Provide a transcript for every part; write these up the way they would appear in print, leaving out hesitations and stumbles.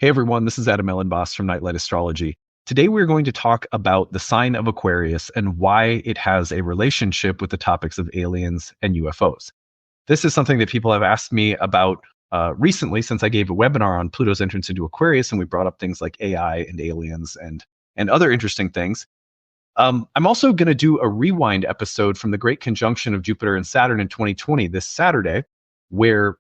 Hey everyone, this is Elenbaas from Nightlight Astrology. Today we're going to talk about the sign of Aquarius and why it has a relationship with the topics of aliens and UFOs. This is something that people have asked me about recently since I gave a webinar on Pluto's entrance into Aquarius, and we brought up things like AI and aliens and other interesting things. I'm also going to do a rewind episode from the Great Conjunction of Jupiter and Saturn in 2020 this Saturday, where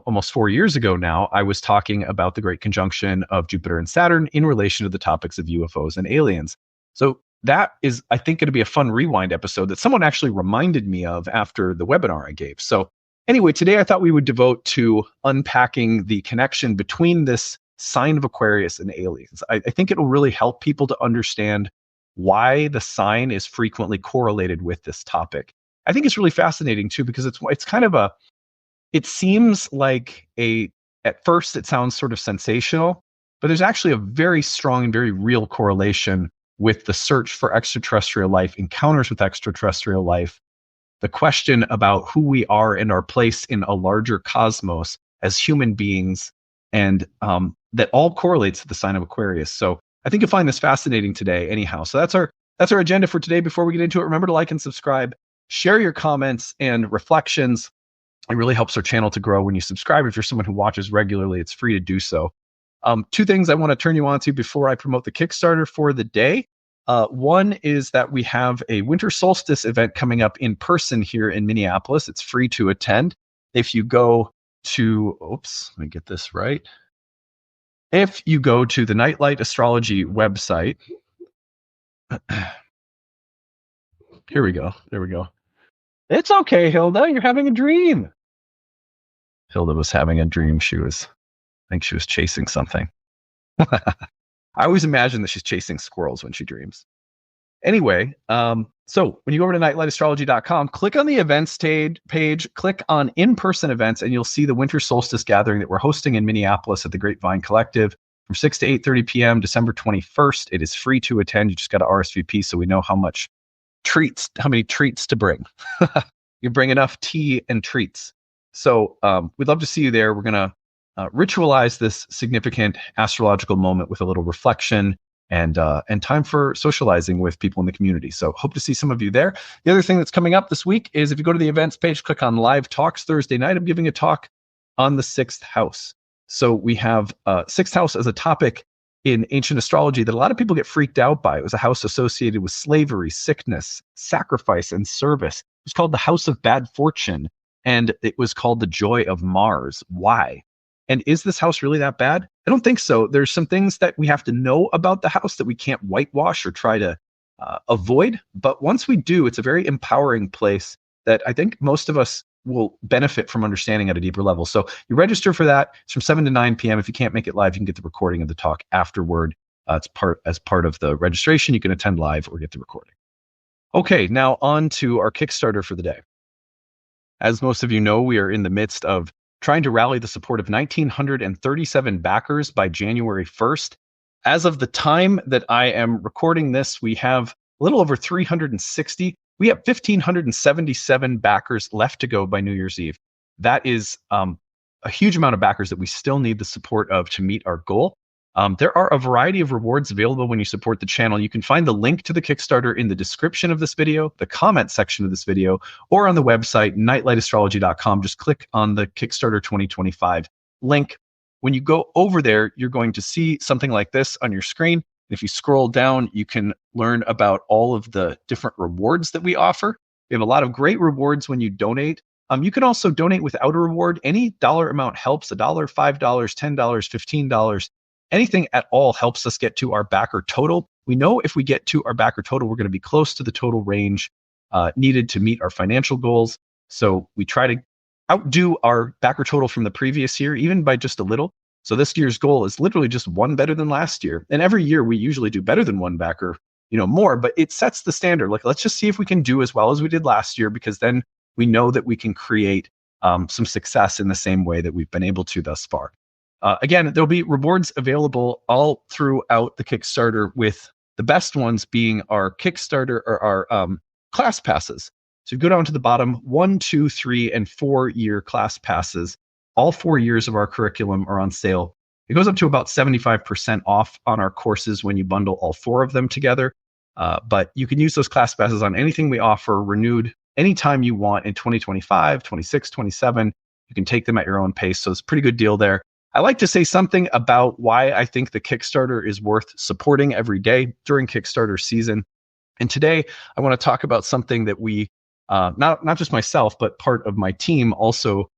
almost 4 years ago now, I was talking about the Great Conjunction of Jupiter and Saturn in relation to the topics of UFOs and aliens. So that is, I think, going to be a fun rewind episode that someone actually reminded me of after the webinar I gave. So anyway, today I thought we would devote to unpacking the connection between this sign of Aquarius and aliens. I think it'll really help people to understand why the sign is frequently correlated with this topic. I think it's really fascinating too, because it's kind of it seems like at first it sounds sort of sensational, but there's actually a very strong and very real correlation with the search for extraterrestrial life, encounters with extraterrestrial life, the question about who we are and our place in a larger cosmos as human beings, and that all correlates to the sign of Aquarius. So I think you'll find this fascinating today anyhow. So that's our agenda for today. Before we get into it, remember to like and subscribe, share your comments and reflections. It really helps our channel to grow when you subscribe. If you're someone who watches regularly, it's free to do so. Two things I want to turn you on to before I promote the Kickstarter for the day. One is that we have a winter solstice event coming up in person here in Minneapolis. It's free to attend. If you go to, let me get this right. If you go to the Nightlight Astrology website, here we go. There we go. It's okay, Hilda. You're having a dream. Hilda was having a dream. I think she was chasing something. I always imagine that she's chasing squirrels when she dreams. Anyway, so when you go over to nightlightastrology.com, click on the events page, click on in-person events, and you'll see the winter solstice gathering that we're hosting in Minneapolis at the Grapevine Collective from 6 to 8:30 p.m. December 21st. It is free to attend. You just got to RSVP so we know how many treats to bring. You bring enough tea and treats. So we'd love to see you there. We're going to ritualize this significant astrological moment with a little reflection and time for socializing with people in the community. So hope to see some of you there. The other thing that's coming up this week is if you go to the events page, click on live talks Thursday night, I'm giving a talk on the sixth house. So we have sixth house as a topic in ancient astrology that a lot of people get freaked out by. It was a house associated with slavery, sickness, sacrifice, and service. It was called the house of bad fortune, and it was called the joy of Mars. Why? And is this house really that bad? I don't think so. There's some things that we have to know about the house that we can't whitewash or try to avoid. But once we do, it's a very empowering place that I think most of us will benefit from understanding at a deeper level. So you register for that. It's from 7 to 9 p.m. If you can't make it live, you can get the recording of the talk afterward. It's as part of the registration. You can attend live or get the recording. Okay, now on to our Kickstarter for the day. As most of you know, we are in the midst of trying to rally the support of 1,937 backers by January 1st. As of the time that I am recording this, we have a little over 360. We have 1,577 backers left to go by New Year's Eve. That is a huge amount of backers that we still need the support of to meet our goal. There are a variety of rewards available when you support the channel. You can find the link to the Kickstarter in the description of this video, the comment section of this video, or on the website, nightlightastrology.com. Just click on the Kickstarter 2025 link. When you go over there, you're going to see something like this on your screen. If you scroll down, you can learn about all of the different rewards that we offer. We have a lot of great rewards when you donate. You can also donate without a reward. Any dollar amount helps. $1, $5, $10, $15. Anything at all helps us get to our backer total. We know if we get to our backer total, we're going to be close to the total range needed to meet our financial goals. So we try to outdo our backer total from the previous year, even by just a little. So this year's goal is literally just one better than last year. And every year we usually do better than one backer, more, but it sets the standard. Like, let's just see if we can do as well as we did last year, because then we know that we can create some success in the same way that we've been able to thus far. Again, there'll be rewards available all throughout the Kickstarter, with the best ones being our Kickstarter or our class passes. So you go down to the bottom, 1, 2, 3, and 4 year class passes. All 4 years of our curriculum are on sale. It goes up to about 75% off on our courses when you bundle all 4 of them together. But you can use those class passes on anything we offer renewed anytime you want in 2025, 26, 27. You can take them at your own pace. So it's a pretty good deal there. I like to say something about why I think the Kickstarter is worth supporting every day during Kickstarter season. And today I want to talk about something that we, not just myself, but part of my team also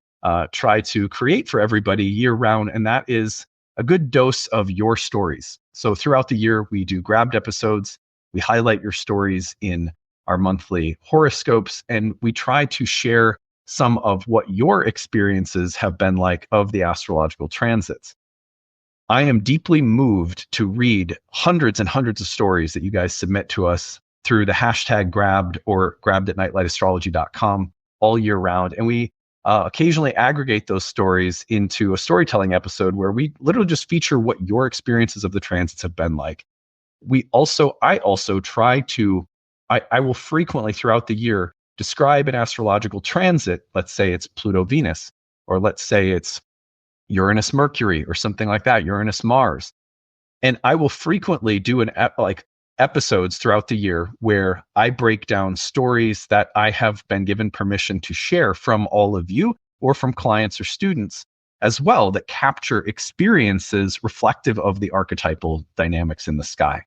try to create for everybody year round. And that is a good dose of your stories. So throughout the year, we do grabbed episodes. We highlight your stories in our monthly horoscopes, and we try to share some of what your experiences have been like of the astrological transits. I am deeply moved to read hundreds and hundreds of stories that you guys submit to us through the hashtag grabbed or grabbed@nightlightastrology.com all year round. And we occasionally aggregate those stories into a storytelling episode where we literally just feature what your experiences of the transits have been like. I also try to, I will frequently throughout the year describe an astrological transit. Let's say it's Pluto Venus, or let's say it's Uranus Mercury, or something like that, Uranus Mars. And I will frequently do episodes throughout the year where I break down stories that I have been given permission to share from all of you or from clients or students as well, that capture experiences reflective of the archetypal dynamics in the sky.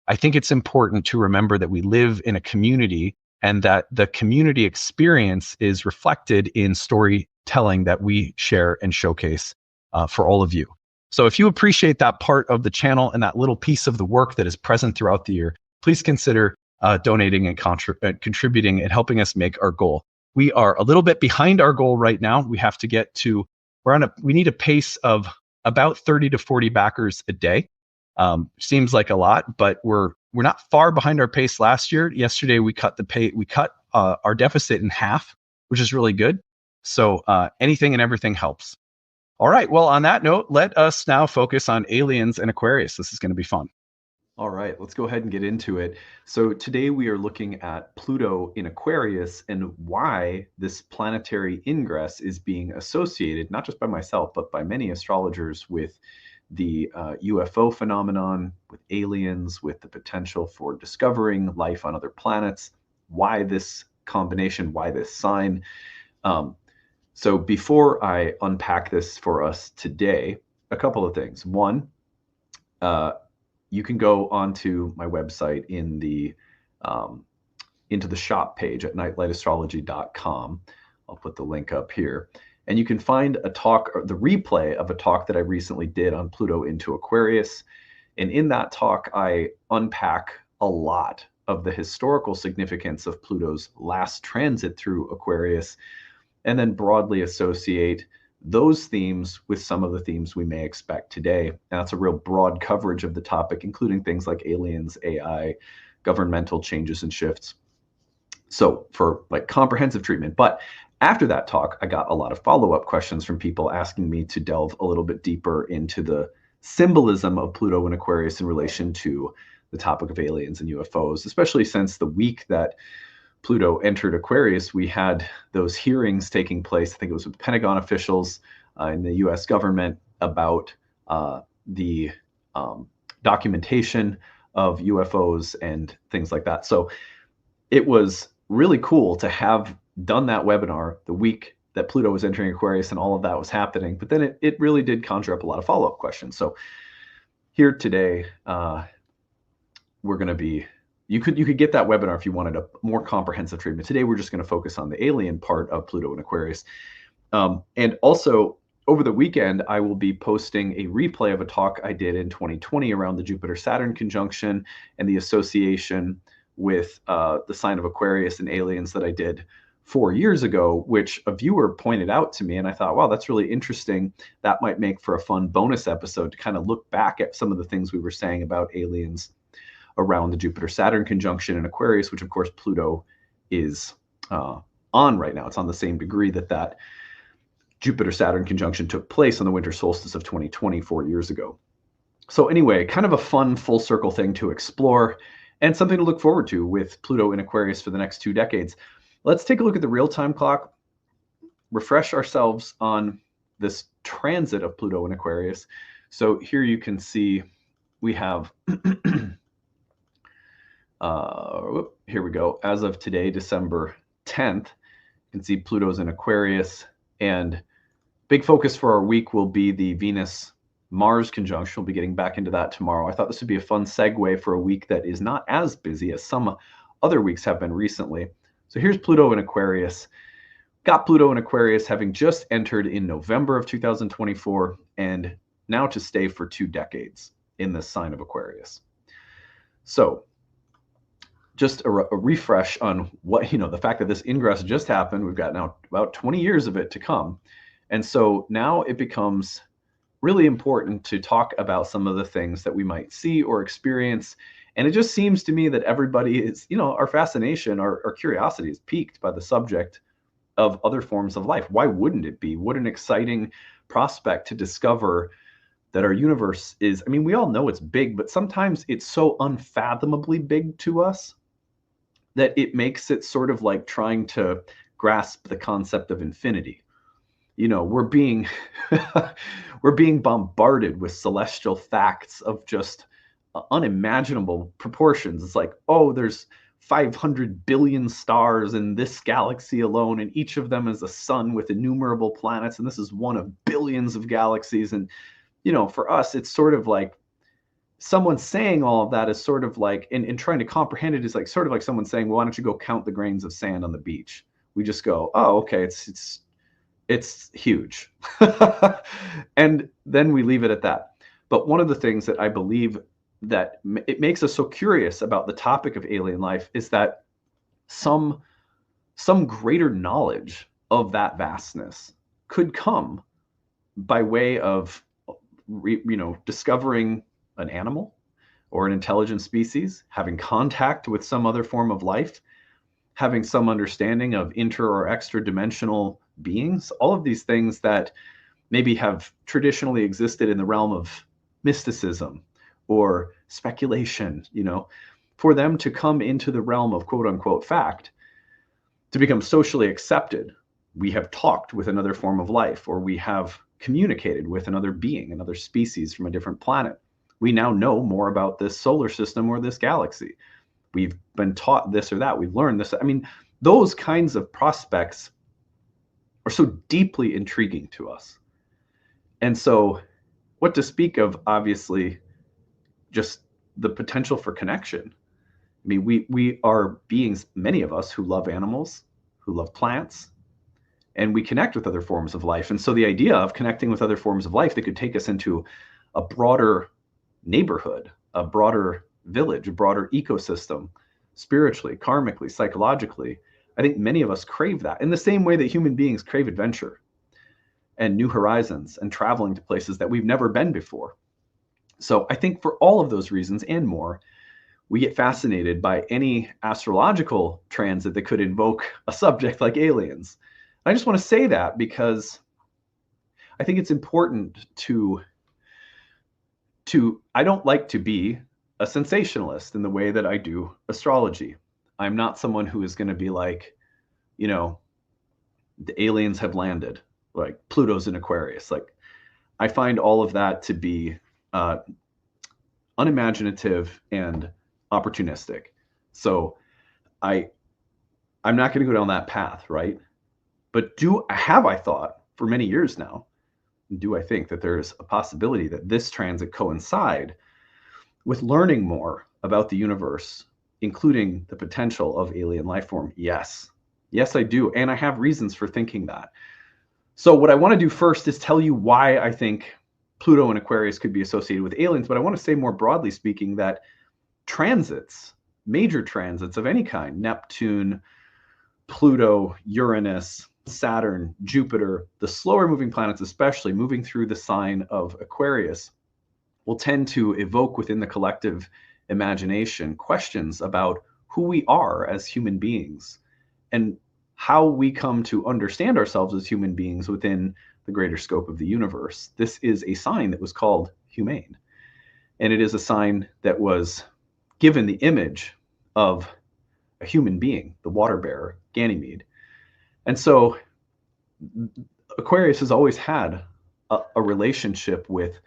I think it's important to remember that we live in a community and that the community experience is reflected in storytelling that we share and showcase for all of you. So if you appreciate that part of the channel and that little piece of the work that is present throughout the year, please consider donating and contributing and helping us make our goal. We are a little bit behind our goal right now. We have to get to, we need a pace of about 30 to 40 backers a day. Seems like a lot, but we're not far behind our pace last year. Yesterday, we cut our deficit in half, which is really good. So anything and everything helps. All right. Well, on that note, let us now focus on aliens and Aquarius. This is going to be fun. All right, let's go ahead and get into it. So today we are looking at Pluto in Aquarius and why this planetary ingress is being associated, not just by myself, but by many astrologers, with the UFO phenomenon, with aliens, with the potential for discovering life on other planets. Why this combination? Why this sign? So before I unpack this for us today, a couple of things. One, you can go onto my website into the shop page at nightlightastrology.com. I'll put the link up here. And you can find a talk, or the replay of a talk that I recently did on Pluto into Aquarius. And in that talk, I unpack a lot of the historical significance of Pluto's last transit through Aquarius, and then broadly associate those themes with some of the themes we may expect today. And that's a real broad coverage of the topic, including things like aliens, AI, governmental changes and shifts. So for like comprehensive treatment. But after that talk, I got a lot of follow-up questions from people asking me to delve a little bit deeper into the symbolism of Pluto and Aquarius in relation to the topic of aliens and UFOs, especially since the week that Pluto entered Aquarius, we had those hearings taking place. I think it was with Pentagon officials in the US government about the documentation of UFOs and things like that. So it was really cool to have done that webinar the week that Pluto was entering Aquarius and all of that was happening. But then it really did conjure up a lot of follow-up questions. So here today, we're going to be, you could get that webinar if you wanted a more comprehensive treatment. Today, we're just going to focus on the alien part of Pluto and Aquarius. And also, over the weekend, I will be posting a replay of a talk I did in 2020 around the Jupiter-Saturn conjunction and the association with the sign of Aquarius and aliens that I did 4 years ago, which a viewer pointed out to me. And I thought, wow, that's really interesting. That might make for a fun bonus episode to kind of look back at some of the things we were saying about aliens around the Jupiter-Saturn conjunction in Aquarius, which of course Pluto is on right now. It's on the same degree that Jupiter-Saturn conjunction took place on the winter solstice of 2020, 4 years ago. So anyway, kind of a fun full circle thing to explore and something to look forward to with Pluto in Aquarius for the next 2 decades. Let's take a look at the real-time clock, refresh ourselves on this transit of Pluto in Aquarius. So here you can see we have, here we go. As of today, December 10th, you can see Pluto's in Aquarius, and big focus for our week will be the Venus-Mars conjunction. We'll be getting back into that tomorrow. I thought this would be a fun segue for a week that is not as busy as some other weeks have been recently. So here's Pluto in Aquarius. Got Pluto in Aquarius having just entered in November of 2024, and now to stay for 2 decades in this sign of Aquarius. So just a refresh on what, the fact that this ingress just happened. We've got now about 20 years of it to come. And so now it becomes really important to talk about some of the things that we might see or experience. And it just seems to me that everybody is, our fascination, our curiosity is piqued by the subject of other forms of life. Why wouldn't it be? What an exciting prospect to discover that our universe is, we all know it's big, but sometimes it's so unfathomably big to us that it makes it sort of like trying to grasp the concept of infinity. We're being we're being bombarded with celestial facts of just unimaginable proportions. It's like, oh, there's 500 billion stars in this galaxy alone, and each of them is a sun with innumerable planets, and this is one of billions of galaxies. And for us, it's sort of like someone saying all of that is sort of like, and trying to comprehend it is like sort of like someone saying, well, why don't you go count the grains of sand on the beach? We just go, oh, okay, it's huge. And then we leave it at that. But one of the things that I believe that it makes us so curious about the topic of alien life is that some greater knowledge of that vastness could come by way of discovering an animal or an intelligent species, having contact with some other form of life, having some understanding of inter or extra dimensional beings, all of these things that maybe have traditionally existed in the realm of mysticism or speculation, for them to come into the realm of quote unquote fact, to become socially accepted. We have talked with another form of life, or we have communicated with another being, another species from a different planet. We now know more about this solar system or this galaxy. We've been taught this or that. We've learned this. Those kinds of prospects are so deeply intriguing to us. And so what to speak of, obviously, just the potential for connection. We are beings, many of us, who love animals, who love plants, and we connect with other forms of life. And so the idea of connecting with other forms of life that could take us into a broader neighborhood, a broader village, a broader ecosystem, spiritually, karmically, psychologically, I think many of us crave that in the same way that human beings crave adventure and new horizons and traveling to places that we've never been before. So I think for all of those reasons and more, we get fascinated by any astrological transit that could invoke a subject like aliens. I just want to say that because I think it's important to I don't like to be a sensationalist in the way that I do astrology. I'm not someone who is going to be like, the aliens have landed, like Pluto's in Aquarius. Like, I find all of that to be unimaginative and opportunistic. So I'm not going to go down that path, right? But I thought for many years now, do I think that there's a possibility that this transit coincide with learning more about the universe, including the potential of alien life form? Yes. Yes, I do. And I have reasons for thinking that. So what I want to do first is tell you why I think Pluto and Aquarius could be associated with aliens. But I want to say more broadly speaking that transits, major transits of any kind, Neptune, Pluto, Uranus, Saturn, Jupiter, the slower moving planets, especially moving through the sign of Aquarius, will tend to evoke within the collective imagination questions about who we are as human beings and how we come to understand ourselves as human beings within the greater scope of the universe. This is a sign that was called humane, and it is a sign that was given the image of a human being, the water bearer, Ganymede. And so Aquarius has always had a relationship with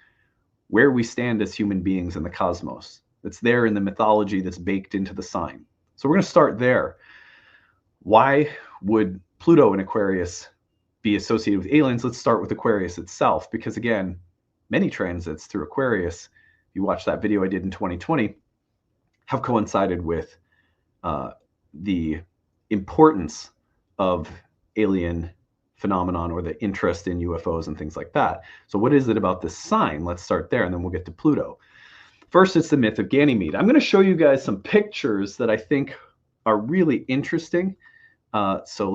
where we stand as human beings in the cosmos. It's there in the mythology that's baked into the sign. So we're going to start there. Why would Pluto in Aquarius be associated with aliens? Let's start with Aquarius itself, because again, many transits through Aquarius, if you watch that video I did in 2020, have coincided with the importance of alien phenomenon or the interest in UFOs and things like that. So what is it about this sign? Let's start there, and then we'll get to Pluto. First, it's the myth of Ganymede. I'm going to show you guys some pictures that I think are really interesting. So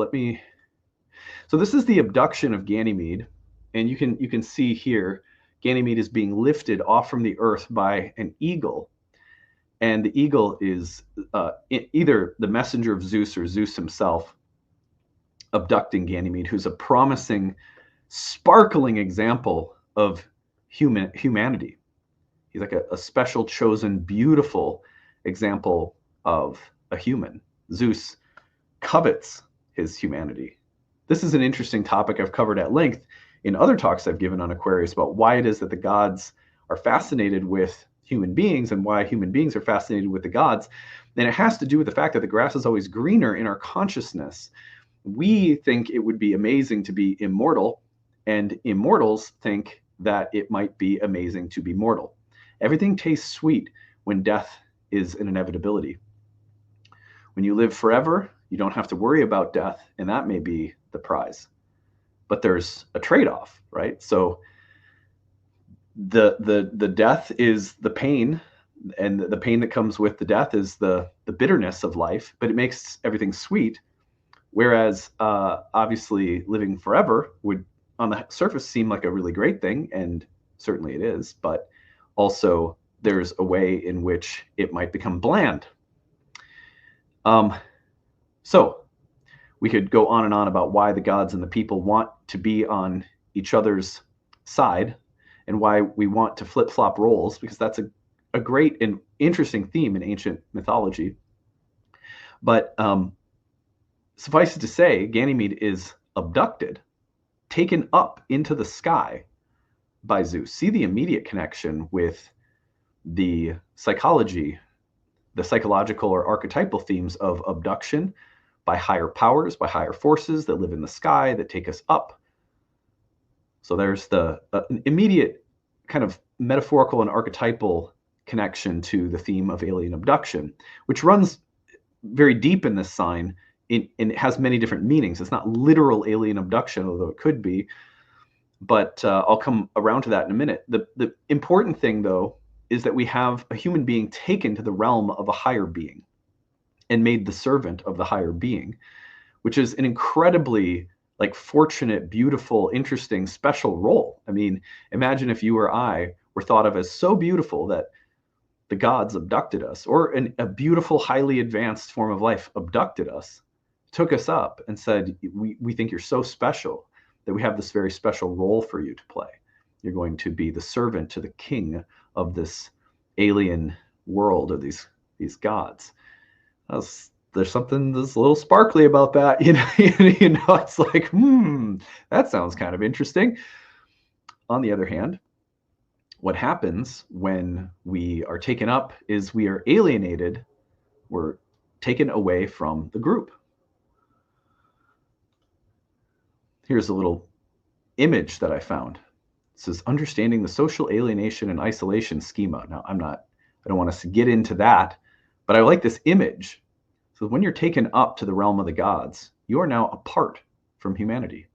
this is the abduction of Ganymede, and you can see here Ganymede is being lifted off from the earth by an eagle, and the eagle is either the messenger of Zeus or Zeus himself abducting Ganymede, who's a promising, sparkling example of humanity. He's like a special, chosen, beautiful example of a human. Zeus covets his humanity. This is an interesting topic I've covered at length in other talks I've given on Aquarius about why it is that the gods are fascinated with human beings and why human beings are fascinated with the gods. And it has to do with the fact that the grass is always greener in our consciousness. We think it would be amazing to be immortal, and immortals think that it might be amazing to be mortal. Everything tastes sweet when death is an inevitability. When you live forever, you don't have to worry about death, and that may be the prize. But there's a trade-off, right? So the death is the pain, and the pain that comes with the death is the bitterness of life, but it makes everything sweet. Whereas obviously living forever would on the surface seem like a really great thing, and certainly it is, but also there's a way in which it might become bland. So we could go on and on about why the gods and the people want to be on each other's side and why we want to flip-flop roles, because that's a great and interesting theme in ancient mythology. But suffice it to say, Ganymede is abducted, taken up into the sky by Zeus. See the immediate connection with the psychology, the psychological or archetypal themes of abduction by higher powers, by higher forces that live in the sky, that take us up. So there's the immediate kind of metaphorical and archetypal connection to the theme of alien abduction, which runs very deep in this sign, and it has many different meanings. It's not literal alien abduction, although it could be, but I'll come around to that in a minute. The important thing, though, is that we have a human being taken to the realm of a higher being and made the servant of the higher being, which is an incredibly fortunate, beautiful, interesting, special role. I mean, imagine if you or I were thought of as so beautiful that the gods abducted us, or a beautiful, highly advanced form of life abducted us, took us up and said, we think you're so special that we have this very special role for you to play. You're going to be the servant to the king of this alien world of these gods. There's something that's a little sparkly about that. It's like, that sounds kind of interesting. On the other hand, what happens when we are taken up is we are alienated. We're taken away from the group. Here's a little image that I found. It says, understanding the social alienation and isolation schema. Now, I don't want us to get into that, but I like this image. So when you're taken up to the realm of the gods, you are now apart from humanity.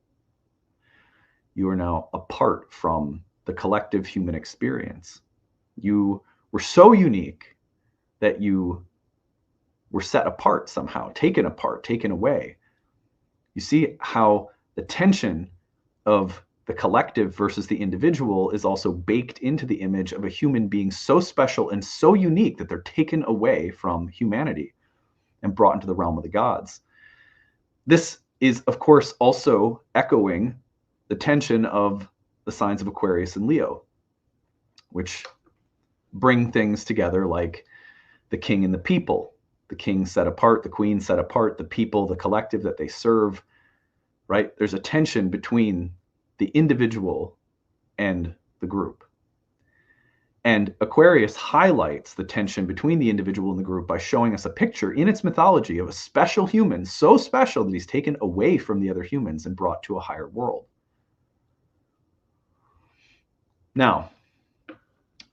You are now apart from the collective human experience. You were so unique that you were set apart somehow, taken apart, taken away. You see how the tension of the collective versus the individual is also baked into the image of a human being so special and so unique that they're taken away from humanity and brought into the realm of the gods. This is, of course, also echoing the tension of the signs of Aquarius and Leo, which bring things together like the king and the people. The king set apart, the queen set apart, the people, the collective that they serve, right? There's a tension between the individual and the group. And Aquarius highlights the tension between the individual and the group by showing us a picture in its mythology of a special human, so special that he's taken away from the other humans and brought to a higher world. Now,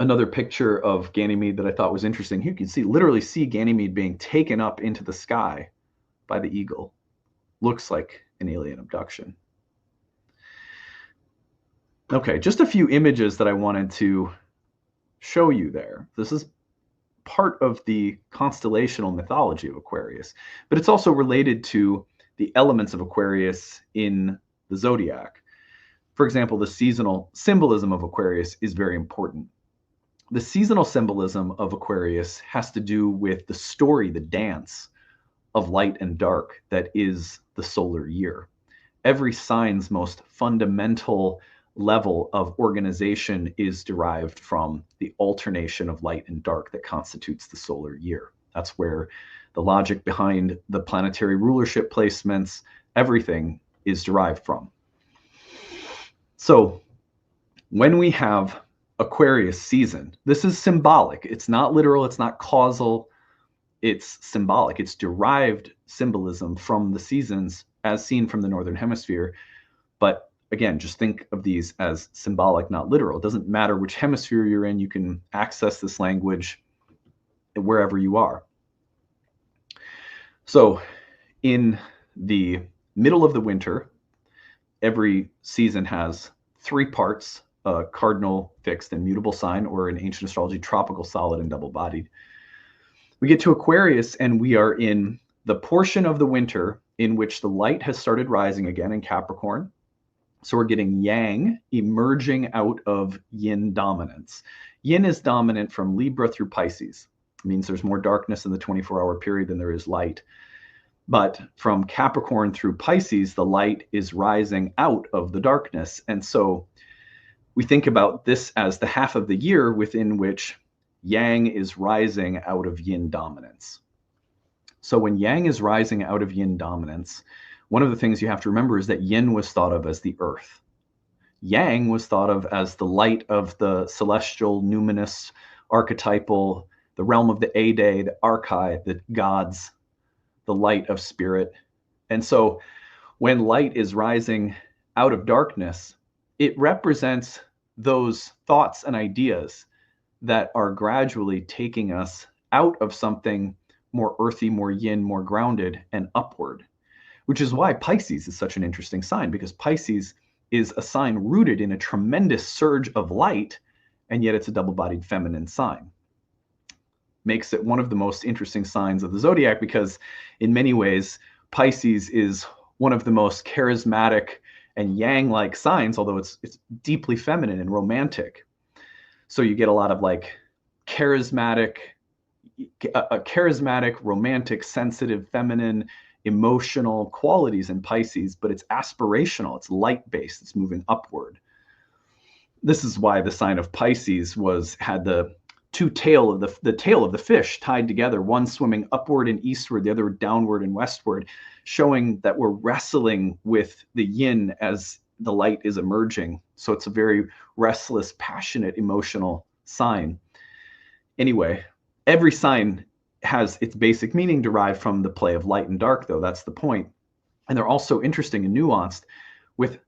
another picture of Ganymede that I thought was interesting. You can literally see Ganymede being taken up into the sky by the eagle. Looks like an alien abduction. Okay, just a few images that I wanted to show you there. This is part of the constellational mythology of Aquarius, but it's also related to the elements of Aquarius in the zodiac. For example, the seasonal symbolism of Aquarius is very important. The seasonal symbolism of Aquarius has to do with the story, the dance of light and dark that is the solar year. Every sign's most fundamental level of organization is derived from the alternation of light and dark that constitutes the solar year. That's where the logic behind the planetary rulership placements, everything is derived from. So when we have Aquarius season, this is symbolic. It's not literal, it's not causal, it's symbolic. It's derived symbolism from the seasons as seen from the Northern Hemisphere. But again, just think of these as symbolic, not literal. It doesn't matter which hemisphere you're in. You can access this language wherever you are. So in the middle of the winter, every season has 3 parts, a cardinal, fixed, and mutable sign, or in ancient astrology, tropical, solid, and double-bodied. We get to Aquarius, and we are in the portion of the winter in which the light has started rising again in Capricorn. So we're getting yang emerging out of yin dominance. Yin is dominant from Libra through Pisces. It means there's more darkness in the 24-hour period than there is light. But from Capricorn through Pisces, the light is rising out of the darkness. And so we think about this as the half of the year within which yang is rising out of yin dominance. So when yang is rising out of yin dominance, one of the things you have to remember is that yin was thought of as the earth. Yang was thought of as the light of the celestial, numinous, archetypal, the realm of the Ade, the Archai, the gods, the light of spirit. And so when light is rising out of darkness, it represents those thoughts and ideas that are gradually taking us out of something more earthy, more yin, more grounded, and upward. Which is why Pisces is such an interesting sign, because Pisces is a sign rooted in a tremendous surge of light, and yet it's a double-bodied feminine sign. Makes it one of the most interesting signs of the zodiac, because in many ways, Pisces is one of the most charismatic and yang-like signs, although it's deeply feminine and romantic. So you get a lot of like charismatic, romantic, sensitive, feminine, emotional qualities in Pisces, but it's aspirational, it's light-based, it's moving upward. This is why the sign of Pisces had the tail of the fish tied together, one swimming upward and eastward, the other downward and westward, showing that we're wrestling with the yin as the light is emerging. So it's a very restless, passionate, emotional sign. Anyway, every sign has its basic meaning derived from the play of light and dark, though. That's the point. And they're also interesting and nuanced. With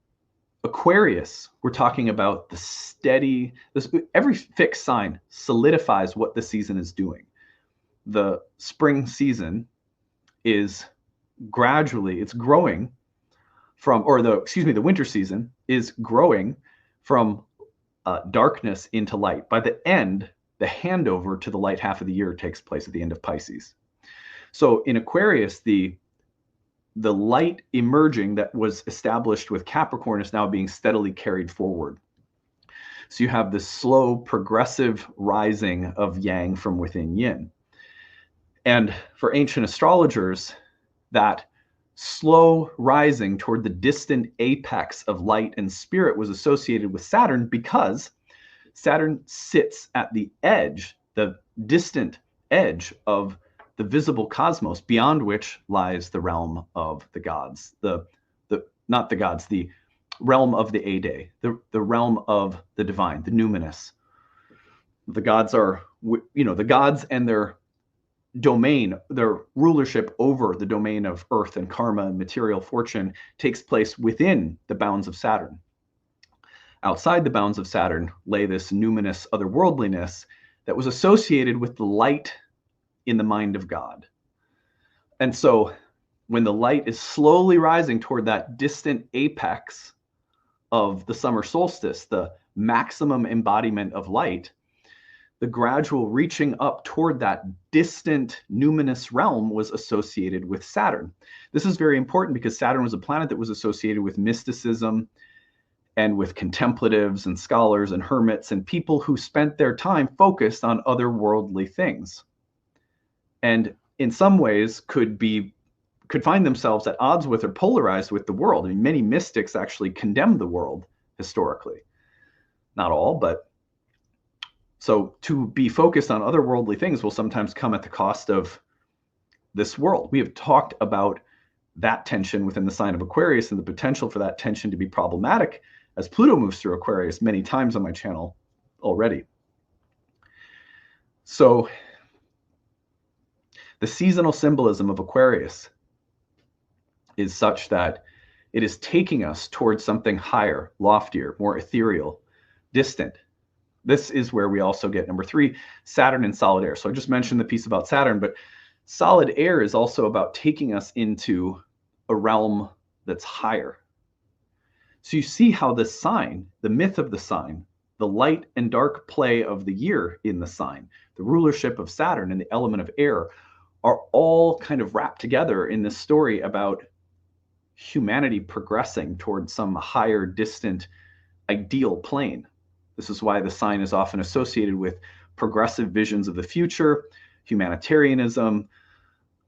Aquarius, we're talking about the steady, every fixed sign solidifies what the season is doing. The spring season is gradually, it's growing from, or the winter season is growing from darkness into light. By the end, the handover to the light half of the year takes place at the end of Pisces. So in Aquarius, the light emerging that was established with Capricorn is now being steadily carried forward. So you have this slow, progressive rising of yang from within yin. And for ancient astrologers, that slow rising toward the distant apex of light and spirit was associated with Saturn, because Saturn sits at the edge, the distant edge of the visible cosmos, beyond which lies the realm of the gods, not the gods, the realm of the Ade, the realm of the divine, the numinous. The gods are, the gods and their domain, their rulership over the domain of earth and karma and material fortune takes place within the bounds of Saturn. Outside the bounds of Saturn lay this numinous otherworldliness that was associated with the light in the mind of God. And so when the light is slowly rising toward that distant apex of the summer solstice, the maximum embodiment of light, the gradual reaching up toward that distant numinous realm was associated with Saturn. This is very important because Saturn was a planet that was associated with mysticism and with contemplatives and scholars and hermits and people who spent their time focused on otherworldly things. And in some ways could find themselves at odds with or polarized with the world. I mean, many mystics actually condemn the world historically. Not all, but so to be focused on otherworldly things will sometimes come at the cost of this world. We have talked about that tension within the sign of Aquarius and the potential for that tension to be problematic as Pluto moves through Aquarius many times on my channel already. So the seasonal symbolism of Aquarius is such that it is taking us towards something higher, loftier, more ethereal, distant. This is where we also get number 3, Saturn in solid air. So I just mentioned the piece about Saturn, but solid air is also about taking us into a realm that's higher. So you see how this sign, the myth of the sign, the light and dark play of the year in the sign, the rulership of Saturn and the element of air are all kind of wrapped together in this story about humanity progressing towards some higher, distant, ideal plane. This is why the sign is often associated with progressive visions of the future, humanitarianism,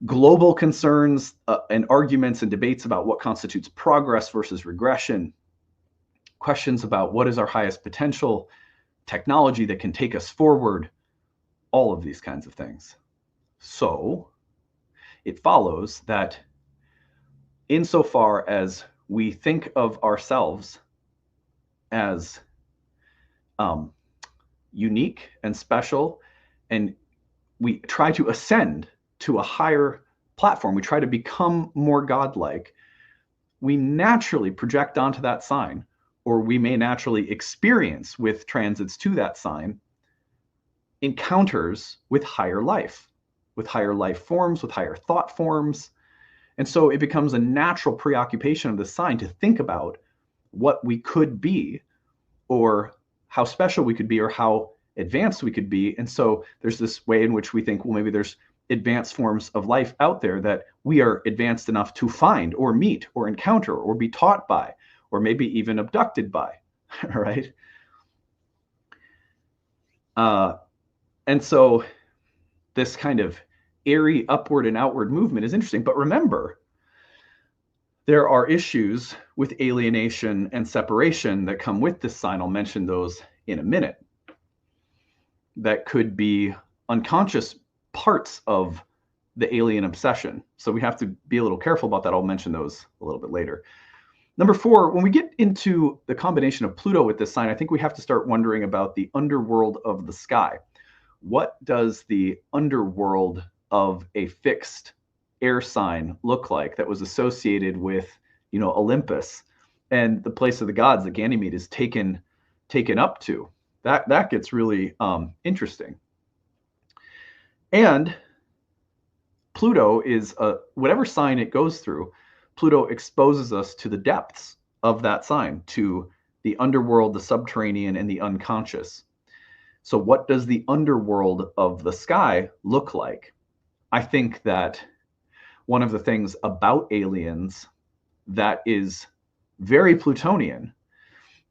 global concerns, and arguments and debates about what constitutes progress versus regression, questions about what is our highest potential, technology that can take us forward, all of these kinds of things. So it follows that insofar as we think of ourselves as unique and special, and we try to ascend to a higher platform, we try to become more godlike, we naturally project onto that sign, or we may naturally experience with transits to that sign encounters with higher life forms, with higher thought forms. And so it becomes a natural preoccupation of the sign to think about what we could be, or how special we could be, or how advanced we could be. And so there's this way in which we think, well, maybe there's advanced forms of life out there that we are advanced enough to find or meet or encounter or be taught by, or maybe even abducted by, right? And so this kind of airy upward and outward movement is interesting. But remember, there are issues with alienation and separation that come with this sign. I'll mention those in a minute. That could be unconscious parts of the alien obsession. So we have to be a little careful about that. I'll mention those a little bit later. Number 4, when we get into the combination of Pluto with this sign, I think we have to start wondering about the underworld of the sky. What does the underworld of a fixed air sign look like that was associated with, Olympus and the place of the gods that Ganymede is taken up to? That gets really interesting. And Pluto is whatever sign it goes through, Pluto exposes us to the depths of that sign, to the underworld, the subterranean, and the unconscious. So what does the underworld of the sky look like? I think that one of the things about aliens that is very Plutonian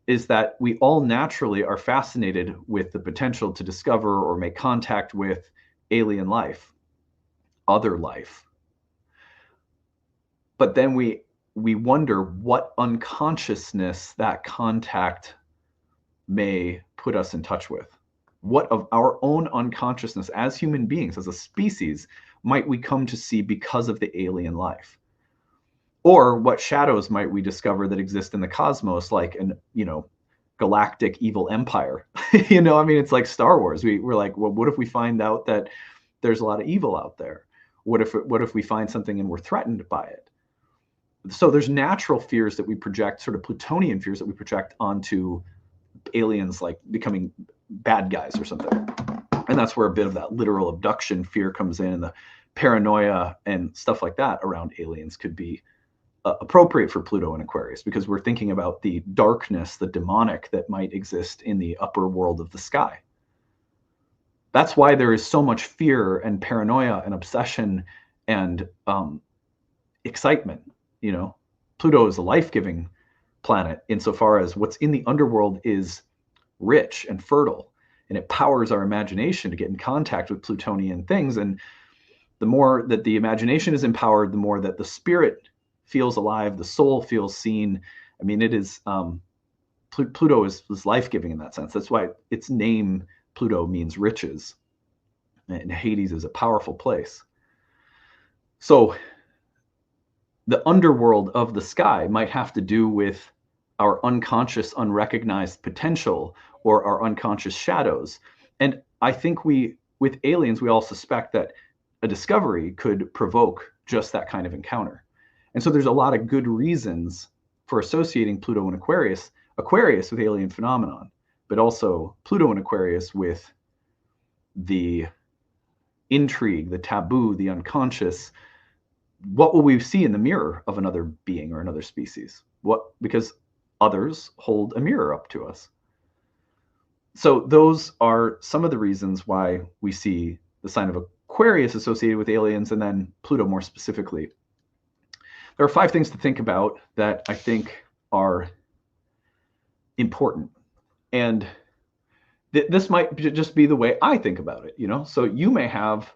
is that we all naturally are fascinated with the potential to discover or make contact with alien life, other life. But then we wonder what unconsciousness that contact may put us in touch with. What of our own unconsciousness as human beings, as a species, might we come to see because of the alien life? Or what shadows might we discover that exist in the cosmos, like galactic evil empire. You know, I mean, it's like Star Wars. We're like, well, what if we find out that there's a lot of evil out there? What if we find something and we're threatened by it? So there's natural fears that we project, sort of Plutonian fears that we project onto aliens, like becoming bad guys or something. And that's where a bit of that literal abduction fear comes in, and the paranoia and stuff like that around aliens could be appropriate for Pluto and Aquarius, because we're thinking about the darkness, the demonic that might exist in the upper world of the sky. That's why there is so much fear and paranoia and obsession and excitement. You know, Pluto is a life-giving planet insofar as what's in the underworld is rich and fertile, and it powers our imagination to get in contact with Plutonian things. And the more that the imagination is empowered, the more that the spirit feels alive, the soul feels seen. I mean, it is Pluto is life-giving in that sense. That's why its name, Pluto, means riches, and Hades is a powerful place. So the underworld of the sky might have to do with our unconscious, unrecognized potential, or our unconscious shadows. And I think with aliens, we all suspect that a discovery could provoke just that kind of encounter. And so there's a lot of good reasons for associating Pluto and Aquarius with alien phenomenon, but also Pluto and Aquarius with the intrigue, the taboo, the unconscious. What will we see in the mirror of another being or another species? Because others hold a mirror up to us. So those are some of the reasons why we see the sign of Aquarius associated with aliens, and then Pluto more specifically. There are 5 things to think about that I think are important. And this might just be the way I think about it, you know? So you may have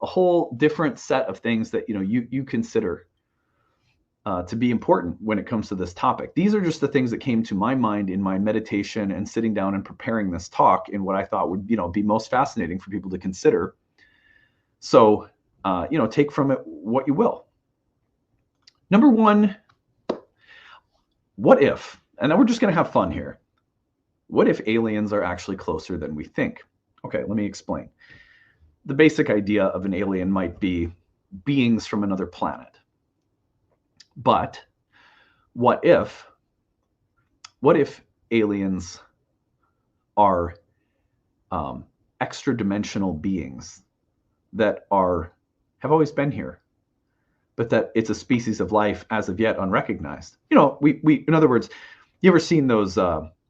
a whole different set of things that, you know, you consider to be important when it comes to this topic. These are just the things that came to my mind in my meditation and sitting down and preparing this talk in what I thought would, you know, be most fascinating for people to consider. So, you know, take from it what you will. Number 1, what if, and then we're just going to have fun here. What if aliens are actually closer than we think? Okay, let me explain. The basic idea of an alien might be beings from another planet. But what if aliens are extra-dimensional beings that have always been here, but that it's a species of life as of yet unrecognized? You know, we in other words, you ever seen those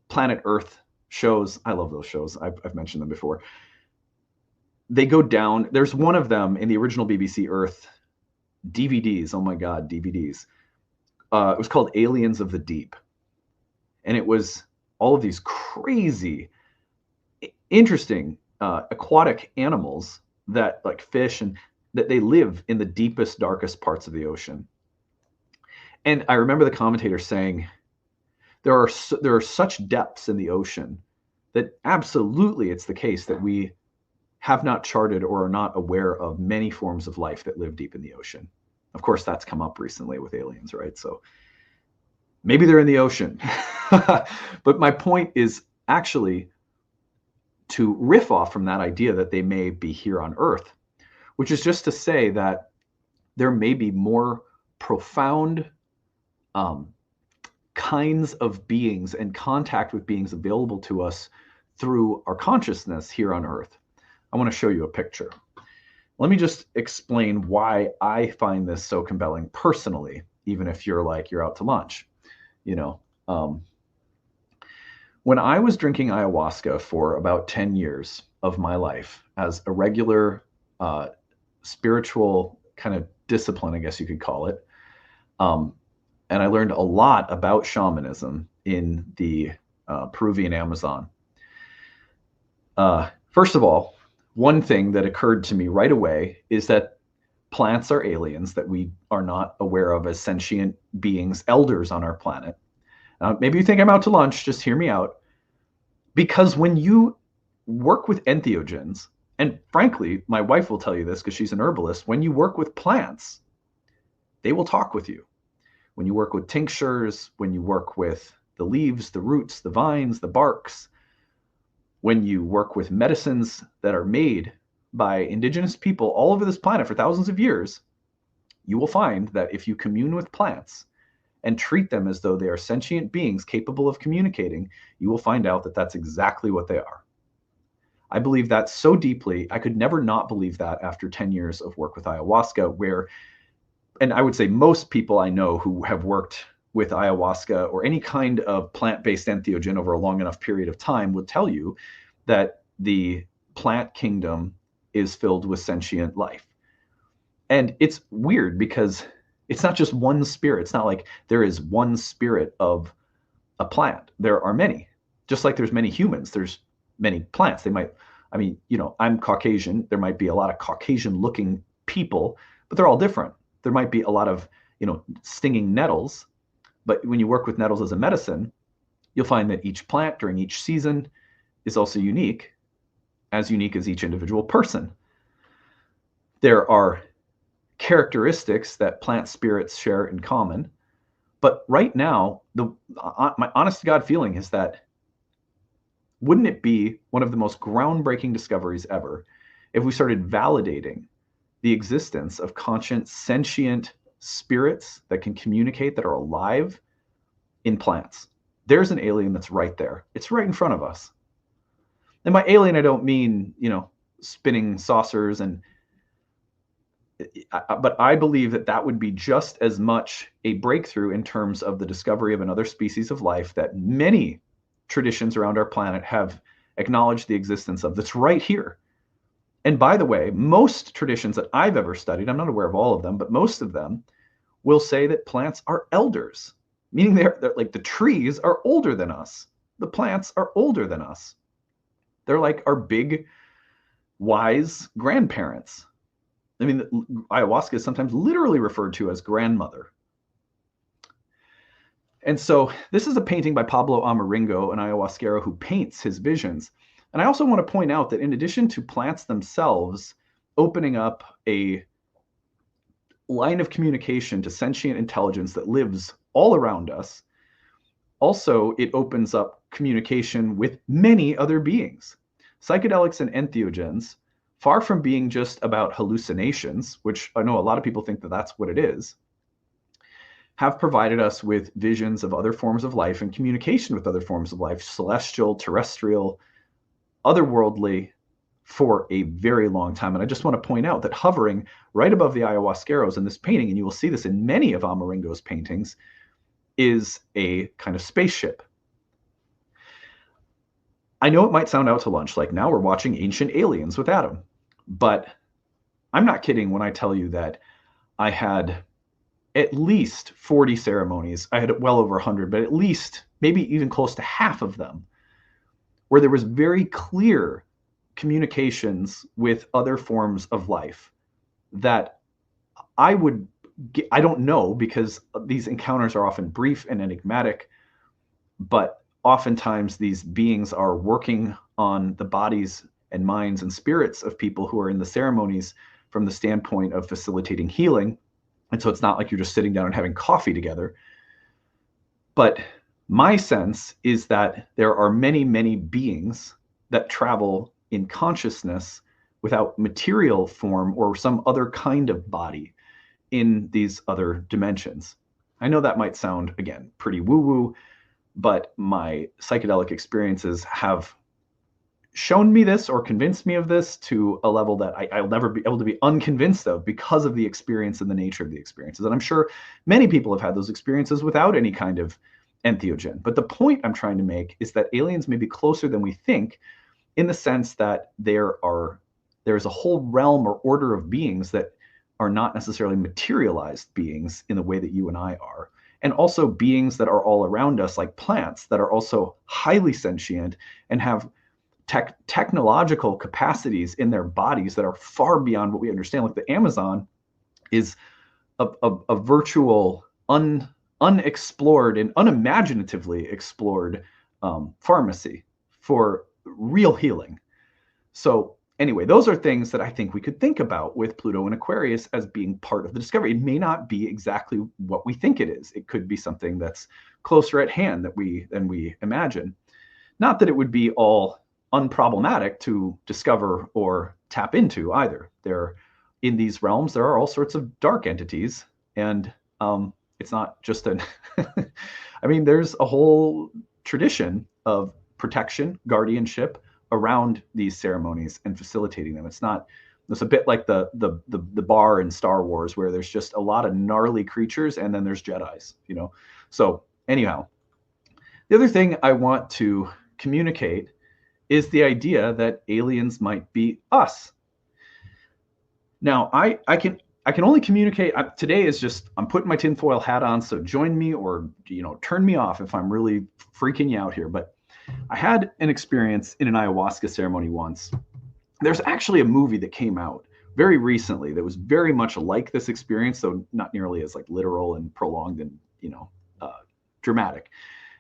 Planet Earth shows? I love those shows. I've mentioned them before. They go down. There's one of them in the original BBC Earth DVDs. Oh my God, DVDs. It was called Aliens of the Deep. And it was all of these crazy, interesting aquatic animals that, like fish, and that they live in the deepest, darkest parts of the ocean. And I remember the commentator saying, there are such depths in the ocean that absolutely it's the case that we have not charted or are not aware of many forms of life that live deep in the ocean. Of course, that's come up recently with aliens, right? So maybe they're in the ocean. But my point is actually to riff off from that idea that they may be here on Earth, which is just to say that there may be more profound kinds of beings and contact with beings available to us through our consciousness here on Earth. I want to show you a picture. Let me just explain why I find this so compelling personally, even if you're out to lunch. You know, when I was drinking ayahuasca for about 10 years of my life as a regular spiritual kind of discipline, I guess you could call it, and I learned a lot about shamanism in the Peruvian Amazon. First of all, one thing that occurred to me right away is that plants are aliens that we are not aware of as sentient beings, elders on our planet. Maybe you think I'm out to lunch, just hear me out. Because when you work with entheogens, and frankly, my wife will tell you this because she's an herbalist, when you work with plants, they will talk with you. When you work with tinctures, when you work with the leaves, the roots, the vines, the barks, when you work with medicines that are made by indigenous people all over this planet for thousands of years, you will find that if you commune with plants and treat them as though they are sentient beings capable of communicating, you will find out that that's exactly what they are. I believe that so deeply. I could never not believe that after 10 years of work with ayahuasca, where, and I would say most people I know who have worked with ayahuasca or any kind of plant-based entheogen over a long enough period of time would tell you that the plant kingdom is filled with sentient life. And it's weird because it's not just one spirit. It's not like there is one spirit of a plant. There are many. Just like there's many humans, there's many plants. They might, I mean, you know, I'm Caucasian. There might be a lot of Caucasian looking people, but they're all different. There might be a lot of, you know, stinging nettles, but when you work with nettles as a medicine, you'll find that each plant during each season is also unique as each individual person. There are characteristics that plant spirits share in common. But right now, my honest to God feeling is that wouldn't it be one of the most groundbreaking discoveries ever if we started validating the existence of conscious, sentient spirits that can communicate, that are alive in plants? There's an alien that's right there. It's right in front of us. And by alien, I don't mean, you know, spinning saucers but I believe that that would be just as much a breakthrough in terms of the discovery of another species of life that many traditions around our planet have acknowledged the existence of, that's right here. And by the way, most traditions that I've ever studied, I'm not aware of all of them, but most of them will say that plants are elders, meaning they're like the trees are older than us. The plants are older than us. They're like our big, wise grandparents. I mean, ayahuasca is sometimes literally referred to as grandmother. And so this is a painting by Pablo Amaringo, an ayahuasquero who paints his visions. And I also want to point out that in addition to plants themselves opening up a line of communication to sentient intelligence that lives all around us, also it opens up communication with many other beings. Psychedelics and entheogens, far from being just about hallucinations, which I know a lot of people think that that's what it is, have provided us with visions of other forms of life and communication with other forms of life, celestial, terrestrial, otherworldly, for a very long time. And I just want to point out that hovering right above the ayahuasqueros in this painting, and you will see this in many of Amaringo's paintings, is a kind of spaceship. I know it might sound out to lunch, like now we're watching Ancient Aliens with Adam, but I'm not kidding when I tell you that I had at least 40 ceremonies. I had well over 100, but at least maybe even close to half of them where there was very clear communications with other forms of life that I don't know, because these encounters are often brief and enigmatic, but oftentimes these beings are working on the bodies and minds and spirits of people who are in the ceremonies from the standpoint of facilitating healing. And so it's not like you're just sitting down and having coffee together. But my sense is that there are many, many beings that travel in consciousness without material form or some other kind of body in these other dimensions. I know that might sound, again, pretty woo-woo, but my psychedelic experiences have shown me this or convinced me of this to a level that I'll never be able to be unconvinced of because of the experience and the nature of the experiences. And I'm sure many people have had those experiences without any kind of entheogen. But the point I'm trying to make is that aliens may be closer than we think, in the sense that there is a whole realm or order of beings that are not necessarily materialized beings in the way that you and I are. And also beings that are all around us, like plants, that are also highly sentient and have technological capacities in their bodies that are far beyond what we understand. Like the Amazon is a virtual, unexplored and unimaginatively explored pharmacy for real healing. So anyway, those are things that I think we could think about with Pluto and Aquarius as being part of the discovery. It may not be exactly what we think it is. It could be something that's closer at hand than we imagine. Not that it would be all unproblematic to discover or tap into either. In these realms, there are all sorts of dark entities, and it's not just an I mean, there's a whole tradition of protection, guardianship around these ceremonies and facilitating them. It's a bit like the bar in Star Wars, where there's just a lot of gnarly creatures and then there's Jedis, you know. So anyhow, the other thing I want to communicate is the idea that aliens might be us. Now, I can only communicate. Today is just, I'm putting my tinfoil hat on, so join me or, you know, turn me off if I'm really freaking you out here. But I had an experience in an ayahuasca ceremony once. There's actually a movie that came out very recently that was very much like this experience, though not nearly as like literal and prolonged and, you know, dramatic.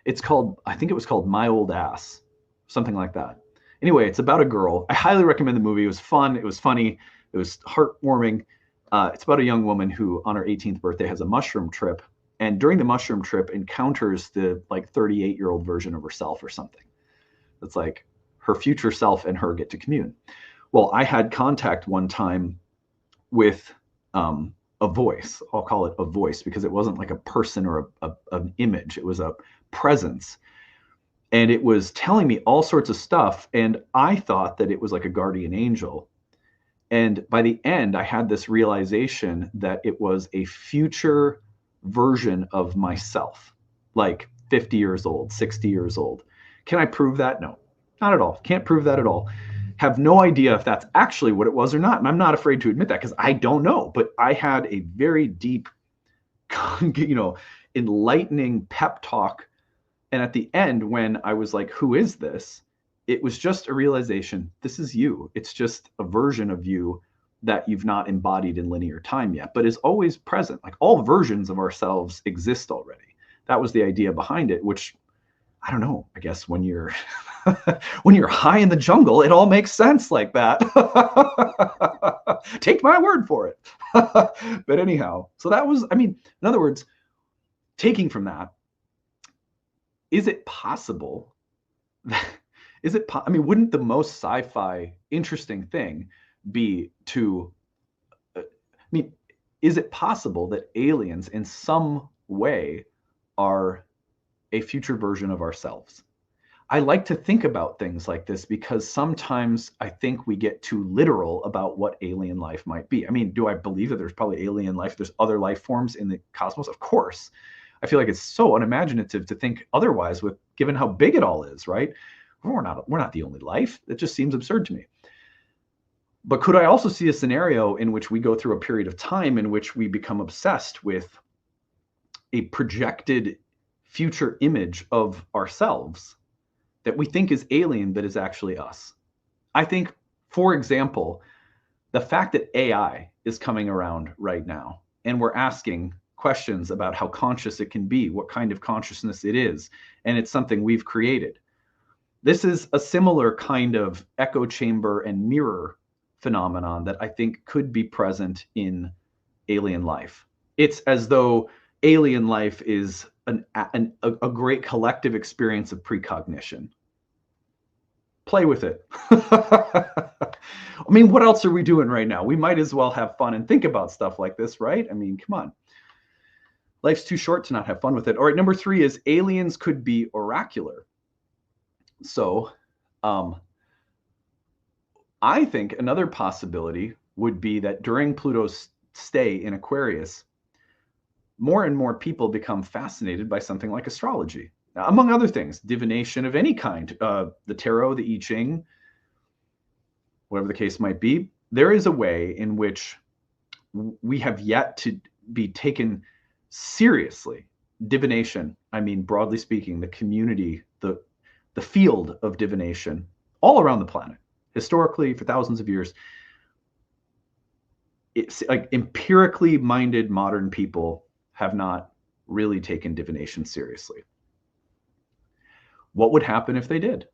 It's called, I think it was called My Old Ass, something like that. Anyway, it's about a girl. I highly recommend the movie. It was fun. It was funny. It was heartwarming. It's about a young woman who, on her 18th birthday, has a mushroom trip, and during the mushroom trip encounters the like 38-year-old version of herself or something. It's like her future self and her get to commune. Well, I had contact one time with a voice. I'll call it a voice because it wasn't like a person or an image. It was a presence. And it was telling me all sorts of stuff. And I thought that it was like a guardian angel. And by the end, I had this realization that it was a future version of myself, like 50 years old, 60 years old. Can I prove that? No, not at all. Can't prove that at all. Have no idea if that's actually what it was or not. And I'm not afraid to admit that because I don't know. But I had a very deep, you know, enlightening pep talk. And at the end, when I was like, who is this? It was just a realization, this is you. It's just a version of you that you've not embodied in linear time yet, but is always present. Like all versions of ourselves exist already. That was the idea behind it, which I don't know, I guess when you're when you're high in the jungle, it all makes sense like that. Take my word for it. But anyhow, so that was, I mean, in other words, taking from that, is it possible that, I mean, wouldn't the most sci-fi interesting thing be to, I mean, is it possible that aliens in some way are a future version of ourselves? I like to think about things like this because sometimes I think we get too literal about what alien life might be. I mean, do I believe that there's probably alien life? There's other life forms in the cosmos? Of course. I feel like it's so unimaginative to think otherwise, with given how big it all is, right? We're not the only life. It just seems absurd to me. But could I also see a scenario in which we go through a period of time in which we become obsessed with a projected future image of ourselves that we think is alien, but is actually us? I think, for example, the fact that AI is coming around right now, and we're asking questions about how conscious it can be, what kind of consciousness it is, and it's something we've created. This is a similar kind of echo chamber and mirror phenomenon that I think could be present in alien life. It's as though alien life is a great collective experience of precognition. Play with it. I mean, what else are we doing right now? We might as well have fun and think about stuff like this, right? I mean, come on. Life's too short to not have fun with it. All right, number 3 is aliens could be oracular. So I think another possibility would be that during Pluto's stay in Aquarius, more and more people become fascinated by something like astrology. Now, among other things, divination of any kind, the tarot, the I Ching, whatever the case might be. There is a way in which we have yet to be taken seriously. Divination, I mean, broadly speaking, the community, the field of divination all around the planet, historically for thousands of years, it's like empirically minded modern people have not really taken divination seriously. What would happen if they did?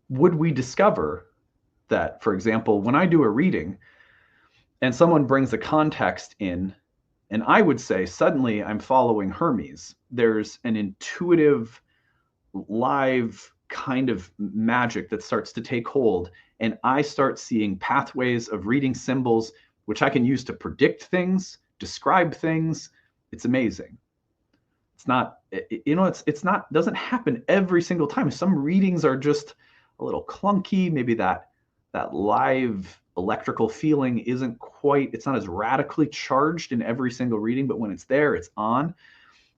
Would we discover that, for example, when I do a reading and someone brings a context in And I would say suddenly I'm following Hermes. There's an intuitive, live kind of magic that starts to take hold. And I start seeing pathways of reading symbols, which I can use to predict things, describe things. It's amazing. It's not, it's not, doesn't happen every single time. Some readings are just a little clunky. Maybe that live electrical feeling isn't quite, it's not as radically charged in every single reading, but when it's there, it's on.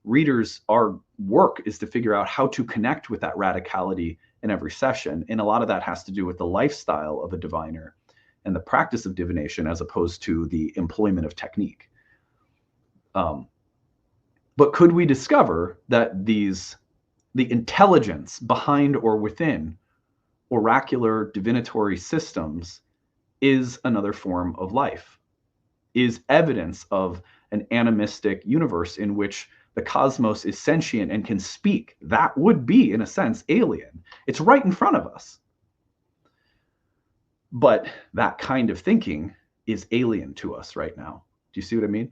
Readers, our work is to figure out how to connect with that radicality in every session. And a lot of that has to do with the lifestyle of a diviner and the practice of divination as opposed to the employment of technique. But could we discover that the intelligence behind or within oracular divinatory systems is another form of life, is evidence of an animistic universe in which the cosmos is sentient and can speak? That would be, in a sense, alien. It's right in front of us. But that kind of thinking is alien to us right now. Do you see what I mean?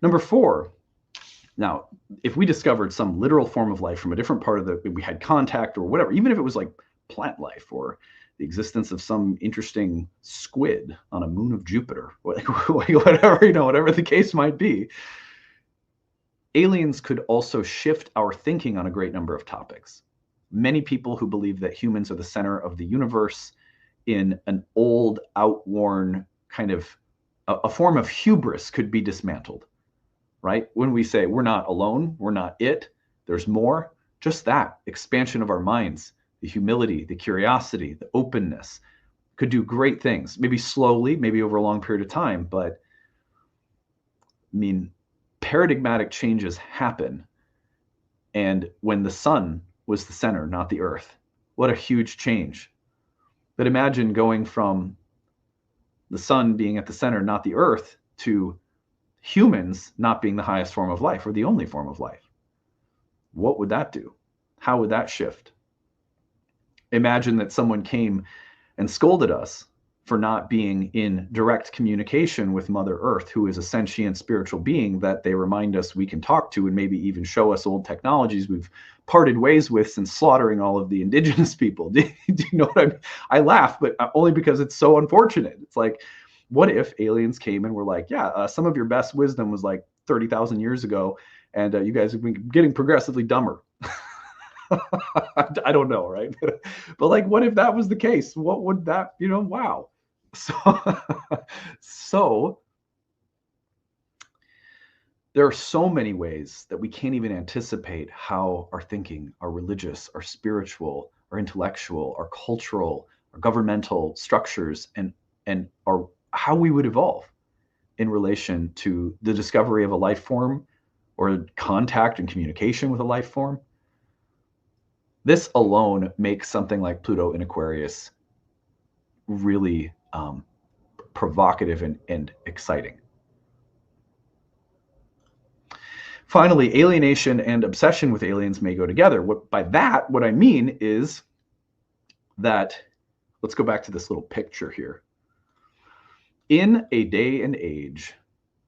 Number 4, now, if we discovered some literal form of life from a different part of we had contact or whatever, even if it was like plant life or the existence of some interesting squid on a moon of Jupiter, whatever, whatever the case might be, aliens could also shift our thinking on a great number of topics. Many people who believe that humans are the center of the universe in an old, outworn kind of a form of hubris could be dismantled, right? When we say we're not alone, we're not it, there's more, just that expansion of our minds, the humility, the curiosity, the openness could do great things, maybe slowly, maybe over a long period of time. But I mean, paradigmatic changes happen. And when the sun was the center, not the earth, what a huge change. But imagine going from the sun being at the center, not the earth, to humans not being the highest form of life or the only form of life. What would that do? How would that shift? Imagine that someone came and scolded us for not being in direct communication with Mother Earth, who is a sentient spiritual being that they remind us we can talk to and maybe even show us old technologies we've parted ways with since slaughtering all of the indigenous people. Do you know what I mean? I laugh, but only because it's so unfortunate. It's like, what if aliens came and were like, yeah, some of your best wisdom was like 30,000 years ago, and you guys have been getting progressively dumber. I don't know, right? But like, what if that was the case? What would that, wow. So there are so many ways that we can't even anticipate how our thinking, our religious, our spiritual, our intellectual, our cultural, our governmental structures, and how we would evolve in relation to the discovery of a life form or contact and communication with a life form. This alone makes something like Pluto in Aquarius really provocative and exciting. Finally, alienation and obsession with aliens may go together. What I mean is that, let's go back to this little picture here. In a day and age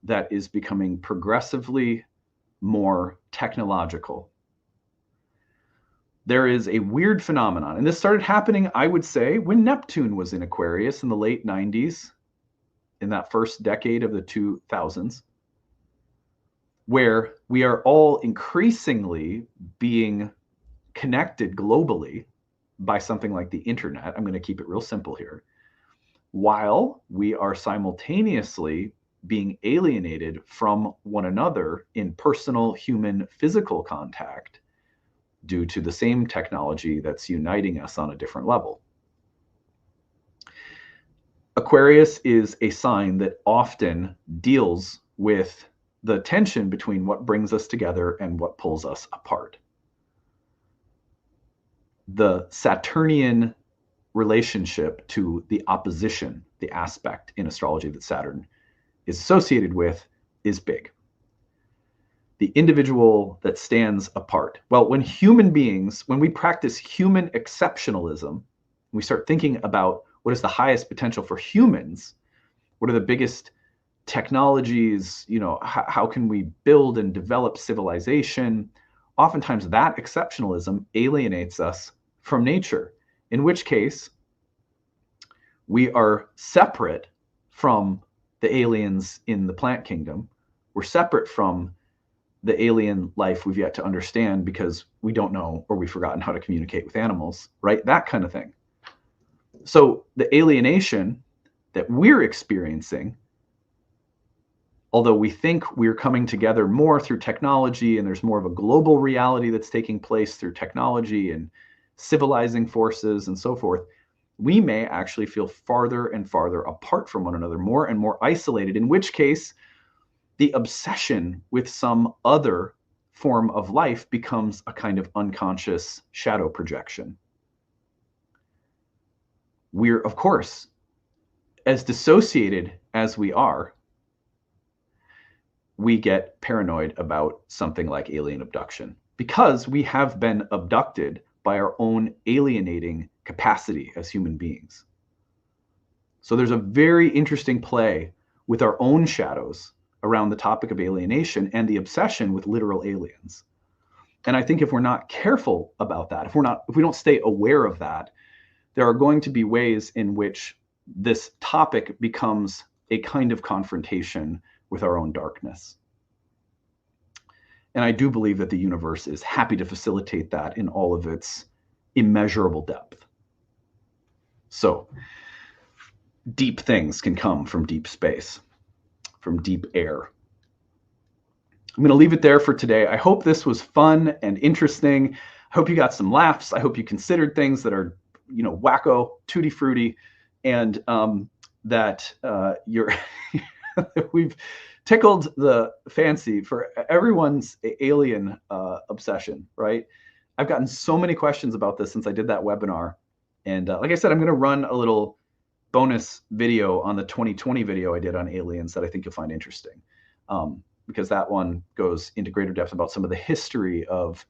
that is becoming progressively more technological, there is a weird phenomenon, and this started happening, I would say, when Neptune was in Aquarius in the late 90s, in that first decade of the 2000s, where we are all increasingly being connected globally by something like the internet. I'm going to keep it real simple here, while we are simultaneously being alienated from one another in personal human physical contact due to the same technology that's uniting us on a different level. Aquarius is a sign that often deals with the tension between what brings us together and what pulls us apart. The Saturnian relationship to the opposition, the aspect in astrology that Saturn is associated with, is big. The individual that stands apart. Well, when we practice human exceptionalism, we start thinking about what is the highest potential for humans, what are the biggest technologies, how can we build and develop civilization? Oftentimes that exceptionalism alienates us from nature, in which case we are separate from the aliens in the plant kingdom. We're separate from the alien life we've yet to understand because we don't know or we've forgotten how to communicate with animals, right? That kind of thing. So the alienation that we're experiencing, although we think we're coming together more through technology and there's more of a global reality that's taking place through technology and civilizing forces and so forth, we may actually feel farther and farther apart from one another, more and more isolated, in which case the obsession with some other form of life becomes a kind of unconscious shadow projection. We're, of course, as dissociated as we are, we get paranoid about something like alien abduction because we have been abducted by our own alienating capacity as human beings. So there's a very interesting play with our own shadows around the topic of alienation and the obsession with literal aliens. And I think if we're not careful about that, if we don't stay aware of that, there are going to be ways in which this topic becomes a kind of confrontation with our own darkness. And I do believe that the universe is happy to facilitate that in all of its immeasurable depth. So deep things can come from deep space, from deep air. I'm going to leave it there for today. I hope this was fun and interesting. I hope you got some laughs. I hope you considered things that are, wacko, tutti frutti, and that we've tickled the fancy for everyone's alien obsession, right? I've gotten so many questions about this since I did that webinar. And like I said, I'm going to run a little bonus video on the 2020 video I did on aliens that I think you'll find interesting, because that one goes into greater depth about some of the history of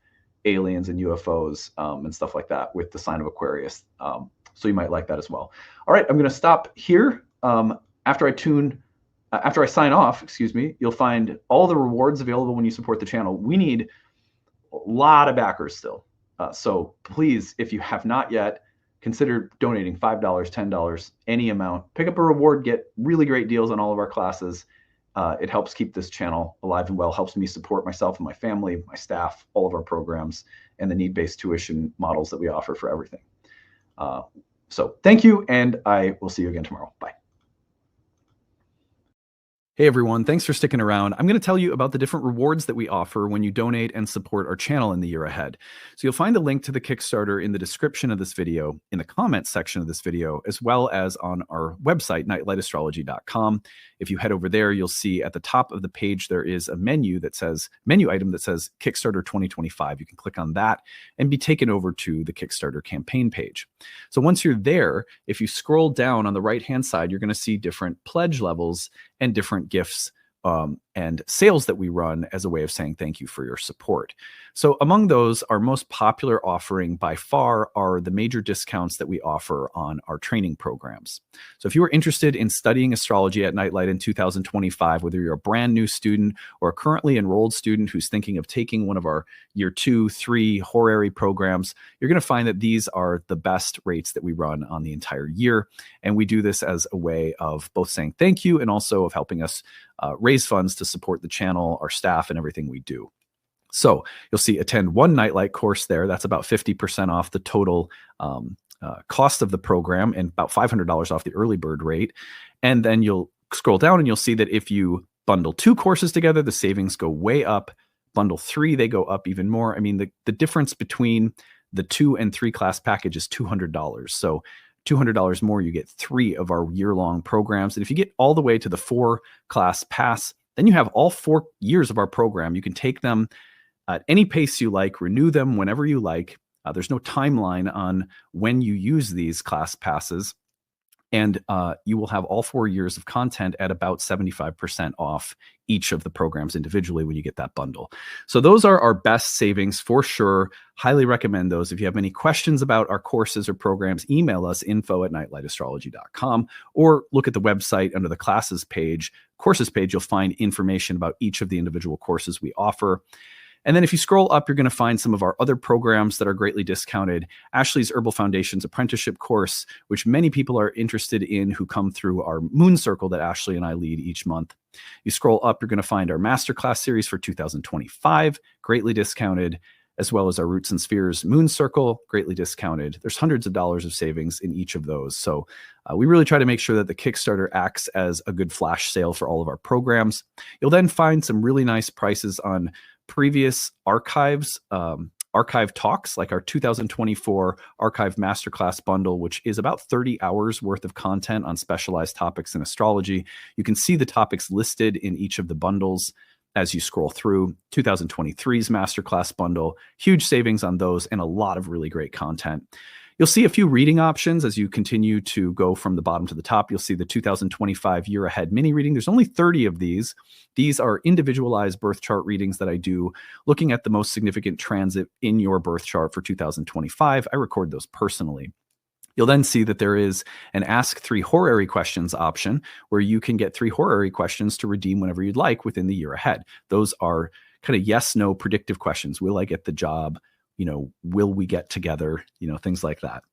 aliens and UFOs and stuff like that with the sign of Aquarius. So you might like that as well. All right, I'm going to stop here. After I sign off, you'll find all the rewards available when you support the channel. We need a lot of backers still. So please, if you have not yet, consider donating $5, $10, any amount. Pick up a reward, get really great deals on all of our classes. It helps keep this channel alive and well, helps me support myself and my family, my staff, all of our programs, and the need-based tuition models that we offer for everything. So thank you, and I will see you again tomorrow. Bye. Hey everyone, thanks for sticking around. I'm going to tell you about the different rewards that we offer when you donate and support our channel in the year ahead. So you'll find a link to the Kickstarter in the description of this video, in the comments section of this video, as well as on our website, nightlightastrology.com. If you head over there, you'll see at the top of the page there is a menu item that says Kickstarter 2025. You can click on that and be taken over to the Kickstarter campaign page. So once you're there, if you scroll down on the right-hand side, you're going to see different pledge levels and different gifts and sales that we run as a way of saying thank you for your support. So among those, our most popular offering by far are the major discounts that we offer on our training programs. So if you are interested in studying astrology at Nightlight in 2025, whether you're a brand new student or a currently enrolled student who's thinking of taking one of our year 2, 3 horary programs, you're going to find that these are the best rates that we run on the entire year. And we do this as a way of both saying thank you and also of helping us raise funds to support the channel, our staff, and everything we do. So you'll see attend one Nightlight course there. That's about 50% off the total cost of the program and about $500 off the early bird rate. And then you'll scroll down and you'll see that if you bundle 2 courses together, the savings go way up. Bundle 3, they go up even more. I mean, the difference between the 2 and 3 class package is $200. So $200 more, you get 3 of our year-long programs. And if you get all the way to the 4 class pass, then you have all 4 years of our program. You can take them at any pace you like, renew them whenever you like. There's no timeline on when you use these class passes. And you will have all 4 years of content at about 75% off each of the programs individually when you get that bundle. So those are our best savings for sure. Highly recommend those. If you have any questions about our courses or programs, email us info@nightlightastrology.com, or look at the website under the classes page, courses page. You'll find information about each of the individual courses we offer. And then if you scroll up, you're going to find some of our other programs that are greatly discounted. Ashley's Herbal Foundations apprenticeship course, which many people are interested in who come through our Moon Circle that Ashley and I lead each month. You scroll up, you're going to find our masterclass series for 2025, greatly discounted, as well as our Roots and Spheres Moon Circle, greatly discounted. There's hundreds of dollars of savings in each of those. So we really try to make sure that the Kickstarter acts as a good flash sale for all of our programs. You'll then find some really nice prices on previous archive talks, like our 2024 archive masterclass bundle, which is about 30 hours worth of content on specialized topics in astrology. You can see the topics listed in each of the bundles as you scroll through. 2023's masterclass bundle, huge savings on those, and a lot of really great content. You'll see a few reading options as you continue to go from the bottom to the top. You'll see the 2025 year ahead mini reading. There's only 30 of these. These are individualized birth chart readings that I do, looking at the most significant transit in your birth chart for 2025. I record those personally. You'll then see that there is an Ask 3 Horary Questions option where you can get 3 horary questions to redeem whenever you'd like within the year ahead. Those are kind of yes, no predictive questions. Will I get the job? Will we get together? Things like that.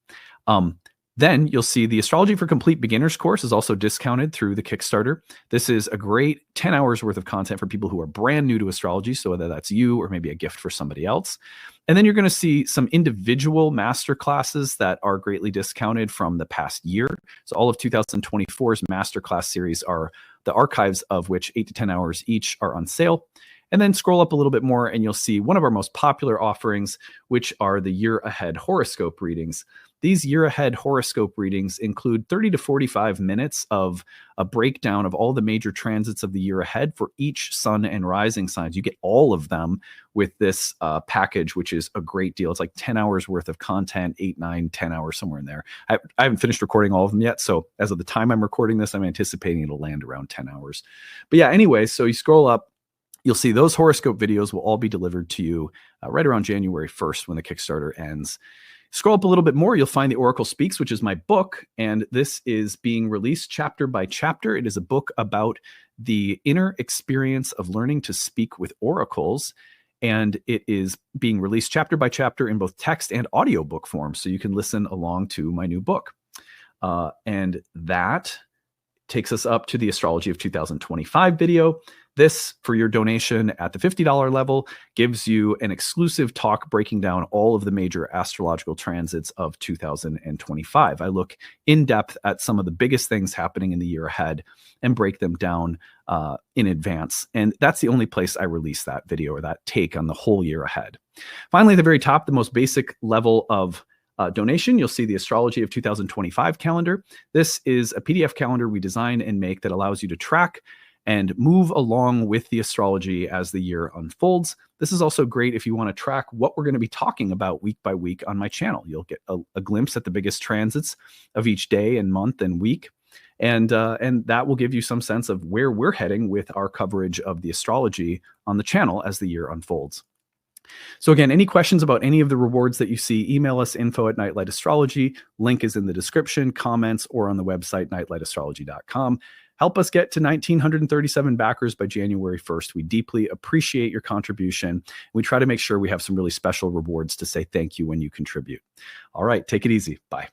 Then you'll see the Astrology for Complete Beginners course is also discounted through the Kickstarter. This is a great 10 hours worth of content for people who are brand new to astrology. So whether that's you or maybe a gift for somebody else. And then you're going to see some individual master classes that are greatly discounted from the past year. So all of 2024's masterclass series are the archives of which 8 to 10 hours each are on sale. And then scroll up a little bit more and you'll see one of our most popular offerings, which are the year ahead horoscope readings. These year ahead horoscope readings include 30 to 45 minutes of a breakdown of all the major transits of the year ahead for each sun and rising signs. You get all of them with this package, which is a great deal. It's like 10 hours worth of content, 8, 9, 10 hours, somewhere in there. I haven't finished recording all of them yet. So as of the time I'm recording this, I'm anticipating it'll land around 10 hours. But yeah, anyway, so you scroll up, you'll see those horoscope videos will all be delivered to you right around January 1st when the Kickstarter ends. Scroll up a little bit more, you'll find The Oracle Speaks, which is my book, and this is being released chapter by chapter. It is a book about the inner experience of learning to speak with oracles, and it is being released chapter by chapter in both text and audiobook form, so you can listen along to my new book. And that takes us up to the Astrology of 2025 video. This, for your donation at the $50 level, gives you an exclusive talk breaking down all of the major astrological transits of 2025. I look in depth at some of the biggest things happening in the year ahead and break them down in advance. And that's the only place I release that video or that take on the whole year ahead. Finally, at the very top, the most basic level of donation, you'll see the Astrology of 2025 calendar. This is a PDF calendar we design and make that allows you to track and move along with the astrology as the year unfolds. This is also great if you want to track what we're going to be talking about week by week on my channel. You'll get a glimpse at the biggest transits of each day and month and week. And that will give you some sense of where we're heading with our coverage of the astrology on the channel as the year unfolds. So again, any questions about any of the rewards that you see, email us info@nightlightastrology. Link is in the description, comments, or on the website, nightlightastrology.com. Help us get to 1,937 backers by January 1st. We deeply appreciate your contribution. We try to make sure we have some really special rewards to say thank you when you contribute. All right, take it easy. Bye.